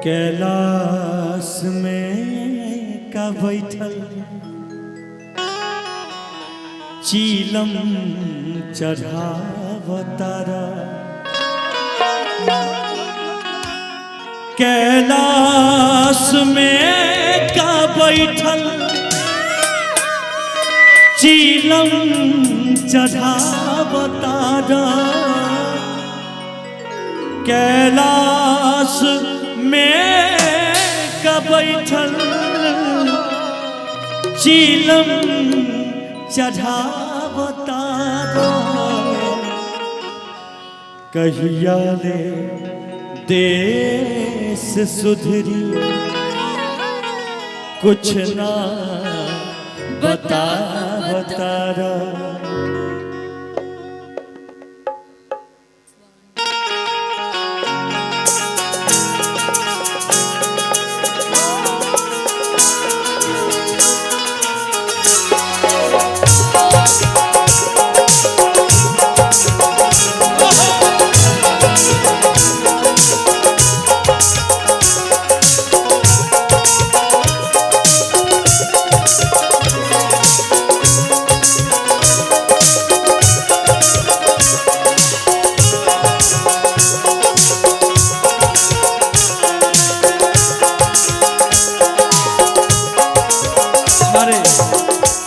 कैलाश में का बैठल चीलम चढ़ावतारा। कैलाश में का बैठल चीलम चढ़ावतारा। कैलाश में का बैठल चीलम चढ़ावतारा। कहिया ले देश सुधरी कुछ ना बतारा।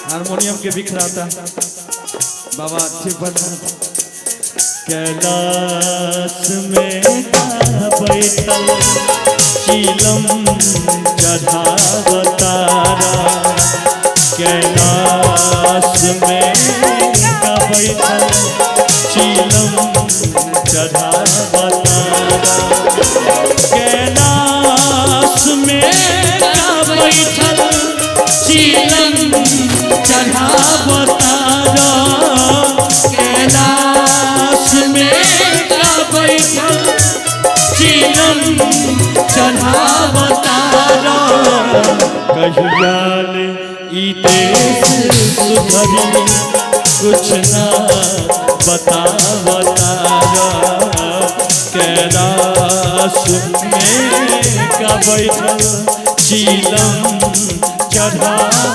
हारमोनियम के बिखराता बाबा अच्छे बना। कैलाश में का बैठल चीलम चढ़ावतारा। कैलाश में का बैठल चीलम चढ़ावतारा। कैलाश में का बैठल चीलम चढ़ावतारा। कैलाश में का बैठल चीलम चढ़ावतारा। कहिया ले ई देश सुधरी कुछ ना बतावतारा। कैलाश में का बैठल चीलम चढ़ावतारा।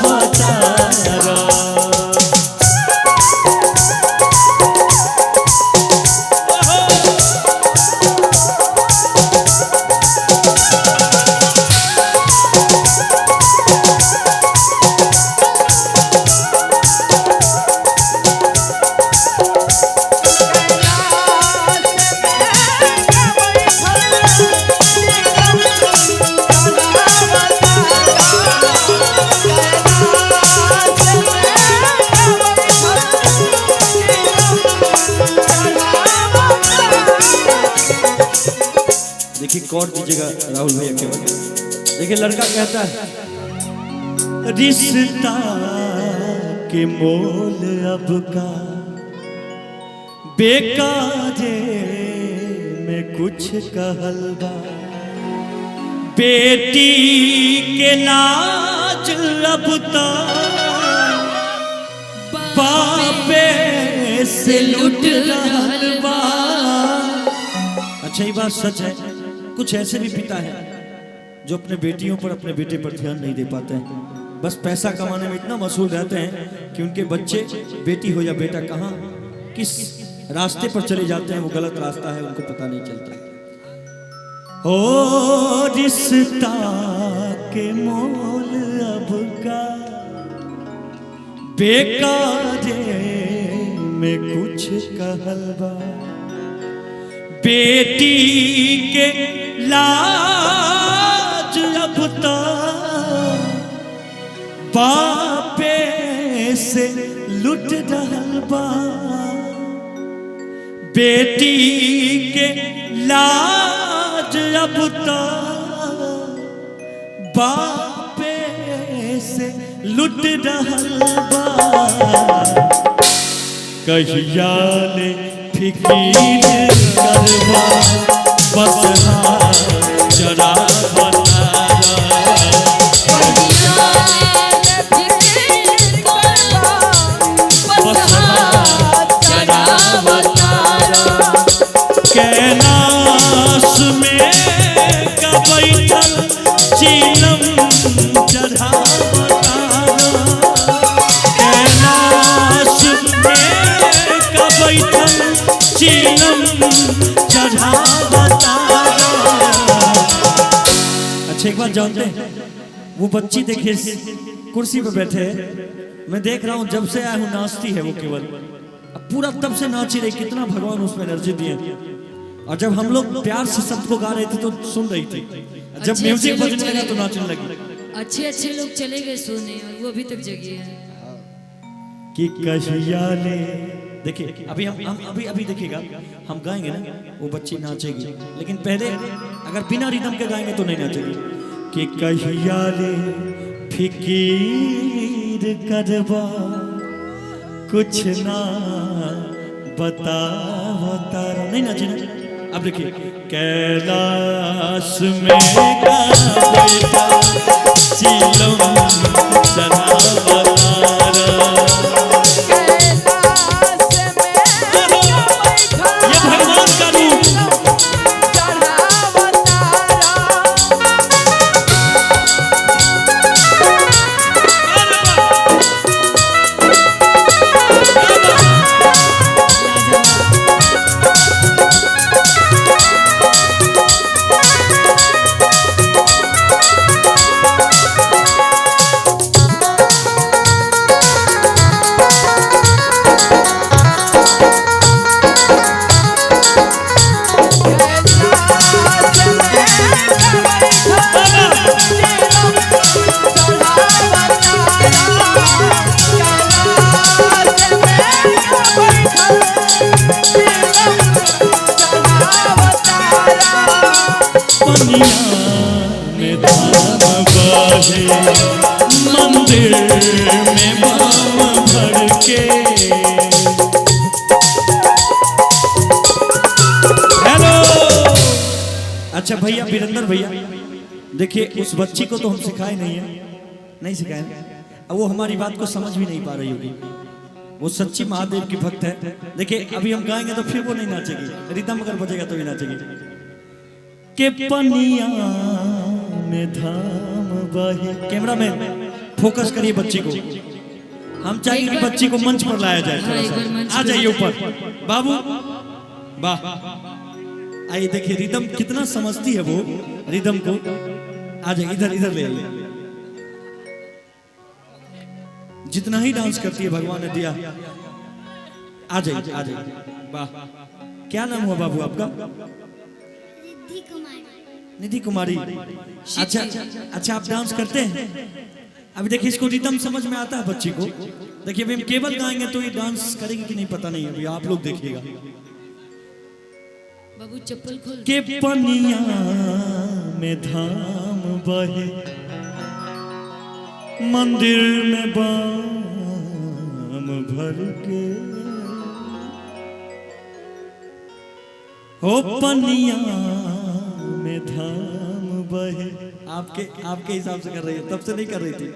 देखिए कौन दीजिएगा राहुल भैया के बाद। देखिए लड़का कहता है रिश्ता के मोल अब का बेकारे में कुछ कहलबा। बेटी के लाज अब तो बापे से लुट रहलबा। अच्छा ये बात सच है, कुछ ऐसे भी पिता हैं जो अपने बेटियों पर अपने बेटे पर ध्यान नहीं दे पाते हैं। बस पैसा कमाने में इतना मशहूर रहते हैं कि उनके बच्चे बेटी हो या बेटा कहाँ किस रास्ते पर चले जाते हैं, वो गलत रास्ता है उनको पता नहीं चलता। ओ रिश्ता के मोल अब का बेकारे में कुछ कहलबा। बेटी के लाज अब तो बापे से लुट रहलबा। बेटी के लाज अब तो बापे से लुट रहलबा। कहिया ले फिकीर करवा बस चढ़ावतारा। कैलाश में का बैठल चीलम चढ़ावता। अच्छा एक बात जानते हैं, वो बच्ची देखिए कुर्सी पे बैठे है, मैं देख रहा हूँ जब से आया हूँ नाचती है वो केवल, अब पूरा तब से नाची रही, कितना भगवान उसमें एनर्जी दिए। और जब हम लोग प्यार से शब्द को गा रहे थे तो सुन रही थी, जब म्यूजिक बजने लगा तो नाचने लगी। अच्छे अच्छे लोग चले गए सोने और वो अभी तक जगी है। कि कहिया ले देखिए अभी हम अभी देखिएगा हम गाएंगे ना, वो बच्ची नाचेगी, लेकिन पहले अगर बिना रिदम के गाएंगे तो नहीं नाचेगी। कि कहिया ले फिकीर करबा कुछ ना बतावा तारा, नहीं नाचे ना। अब देखिए कैलाश में का बेटा चीलम चढ़ावा तारा, ये भगवान का रूप। में धाम बहे मंदिर में बाम भर के। हेलो अच्छा भैया वीरेंद्र भैया, देखिए उस बच्ची को तो हम सिखाए नहीं है, नहीं सिखाए, अब वो हमारी बात को समझ भी नहीं पा रही होगी। वो सच्ची महादेव की भक्त है। देखिए अभी हम गाएंगे तो फिर वो नहीं नाचेगी, रिदम अगर बजेगा तो भी नाचेगी। के पनिया में धाम बहे, कैमरा में फोकस करिए बच्ची को, हम चाहिए कि बच्ची को मंच पर लाया जाए, थोड़ा सा आ जाइए ऊपर बाबू, वाह आइए। देखिए रिदम कितना समझती है वो रिदम को, आ जाइए इधर इधर ले आइए। जितना ही डांस करती है भगवान ने दिया, आ जाइए आ जाइए, वाह। क्या नाम हुआ बाबू आपका? निधि कुमारी। अच्छा अच्छा आप डांस करते हैं? अभी देखिए इसको रिदम समझ में आता है बच्ची को। देखिए अभी हम केवल गाएंगे तो ये डांस करेगी कि नहीं पता नहीं, अभी आप लोग देखिएगा। बाबू चप्पल खोल। के पनिया में धाम बहे मंदिर में बाम भर के, हो पनिया में धाम बहे। आपके हिसाब से कर रही है, तब से नहीं कर रही थी।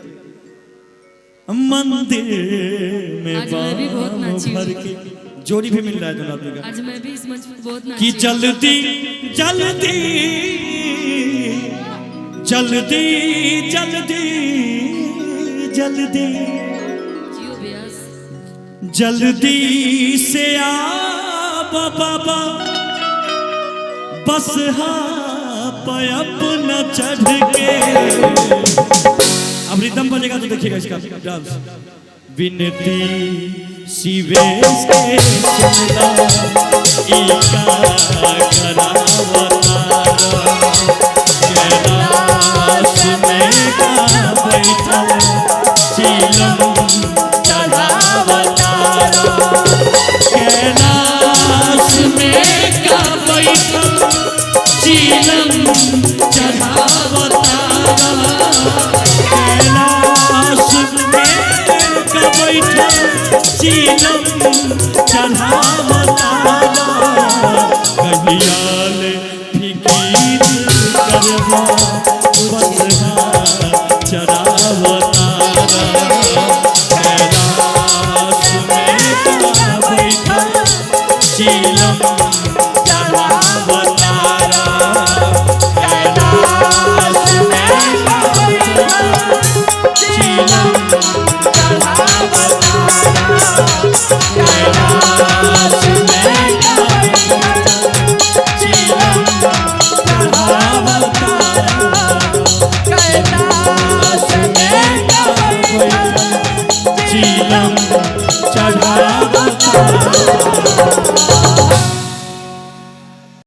मंदिर में बाम भर के, जोड़ी भी मिल रहा है दोनों का। आज मैं भी इस मंच पर बहुत नाची। कि जल्दी जल्दी जल्दी जल्दी जल्दी जियो व्यास, जल्दी से आ बाबा, बस पे अपना चढ़ के। अब रिदम बजेगा तो देखिएगा इसका डांस। विनती शिवेश के सुनला इका करावतारा, कैलाश में का बैठल चीलम चढ़ावतारा, कैलाश में का बैठल चीलम चढ़ावतारा, कैलाश में का बैठल चीलम चढ़ावतारा। कहिया ले फिकीर करबा